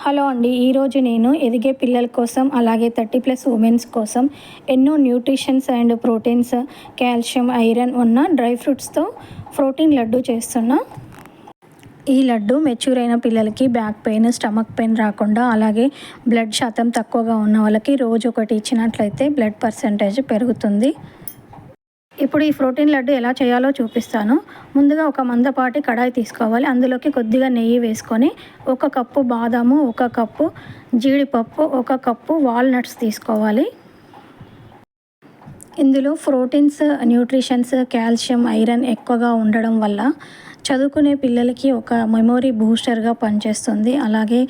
Hello అండి. ఈరోజు నేను ఎదిగే పిల్లల కోసం అలాగే 30+ ఉమెన్స్ కోసం ఎన్నో nutritions and proteins, calcium, iron ఉన్న డ్రై ఫ్రూట్స్తో ప్రోటీన్ లడ్డు చేస్తున్నా. ఈ లడ్డు మెచ్యూర్ అయిన పిల్లలకి బ్యాక్ పెయిన్, స్టమక్ పెయిన్ రాకుండా అలాగే బ్లడ్ శాతం తక్కువగా ఉన్న వాళ్ళకి రోజు ఒకటి ఇచ్చినట్లయితే బ్లడ్ పర్సెంటేజ్ పెరుగుతుంది. ఇప్పుడు ఈ ప్రోటీన్ లడ్డు ఎలా చేయాలో చూపిస్తాను. ముందుగా ఒక మందపాటి కడాయి తీసుకోవాలి. అందులోకి కొద్దిగా నెయ్యి వేసుకొని 1 కప్పు బాదాము, 1 కప్పు జీడిపప్పు, 1 కప్పు వాల్నట్స్ తీసుకోవాలి. ఇందులో ప్రోటీన్స్, న్యూట్రిషన్స్, కాల్షియం, ఐరన్ ఎక్కువగా ఉండడం వల్ల చదువుకునే పిల్లలకి ఒక మెమొరీ బూస్టర్గా పనిచేస్తుంది. అలాగే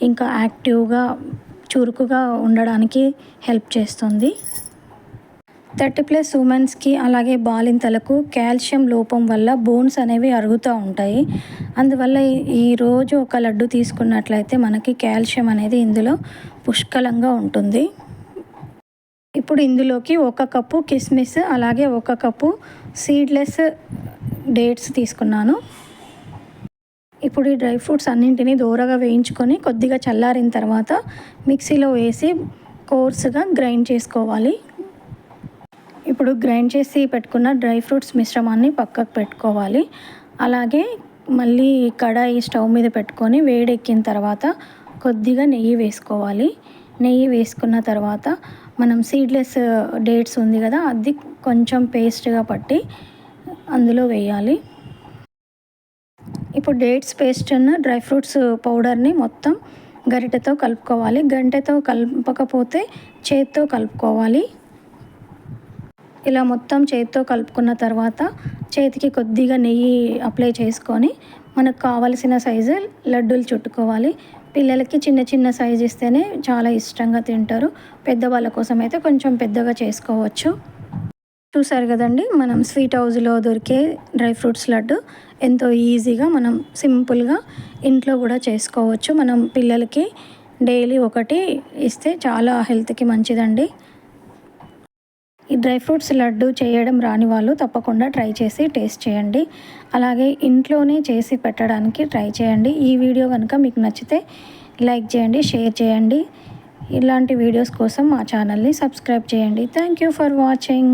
ఇంకా యాక్టివ్గా, చురుకుగా ఉండడానికి హెల్ప్ చేస్తుంది. 30+ ఉమెన్స్కి అలాగే బాలింతలకు కాల్షియం లోపం వల్ల బోన్స్ అనేవి అరుగుతూ ఉంటాయి. అందువల్ల ఈరోజు ఒక లడ్డు తీసుకున్నట్లయితే మనకి కాల్షియం అనేది ఇందులో పుష్కలంగా ఉంటుంది. ఇప్పుడు ఇందులోకి 1 కప్పు కిస్మిస్ అలాగే 1 కప్పు సీడ్లెస్ డేట్స్ తీసుకున్నాను. ఇప్పుడు ఈ డ్రై ఫ్రూట్స్ అన్నింటినీ దోరగా వేయించుకొని కొద్దిగా చల్లారిన తర్వాత మిక్సీలో వేసి కోర్సుగా గ్రైండ్ చేసుకోవాలి. ఇప్పుడు గ్రైండ్ చేసి పెట్టుకున్న డ్రై ఫ్రూట్స్ మిశ్రమాన్ని పక్కకు పెట్టుకోవాలి. అలాగే మళ్ళీ కడాయి స్టవ్ మీద పెట్టుకొని వేడెక్కిన తర్వాత కొద్దిగా నెయ్యి వేసుకోవాలి. నెయ్యి వేసుకున్న తర్వాత మనం సీడ్లెస్ డేట్స్ ఉంది కదా, అది కొంచెం పేస్ట్గా పట్టి అందులో వేయాలి. ఇప్పుడు డేట్స్ పేస్ట్ను డ్రై ఫ్రూట్స్ పౌడర్ని మొత్తం గరిటెతో కలుపుకోవాలి. గరిటెతో కలపకపోతే చేత్తో కలుపుకోవాలి. ఇలా మొత్తం చేతితో కలుపుకున్న తర్వాత చేతికి కొద్దిగా నెయ్యి అప్లై చేసుకొని మనకు కావలసిన సైజు లడ్డూలు చుట్టుకోవాలి. పిల్లలకి చిన్న చిన్న సైజు ఇస్తేనే చాలా ఇష్టంగా తింటారు. పెద్దవాళ్ళ కోసం అయితే కొంచెం పెద్దగా చేసుకోవచ్చు. చూసారు కదండి, మనం స్వీట్ హౌస్లో దొరికే డ్రై ఫ్రూట్స్ లడ్డు ఎంతో ఈజీగా మనం సింపుల్గా ఇంట్లో కూడా చేసుకోవచ్చు. మనం పిల్లలకి డైలీ ఒకటి ఇస్తే చాలా హెల్త్కి మంచిదండి. ఈ డ్రై ఫ్రూట్స్ లడ్డు చేయడం రాని వాళ్ళు తప్పకుండా ట్రై చేసి టేస్ట్ చేయండి. అలాగే ఇంట్లోనే చేసి పెట్టడానికి ట్రై చేయండి. ఈ వీడియో కనుక మీకు నచ్చితే లైక్ చేయండి, షేర్ చేయండి. ఇలాంటి వీడియోస్ కోసం మా ఛానల్ని సబ్స్క్రైబ్ చేయండి. Thank you for watching.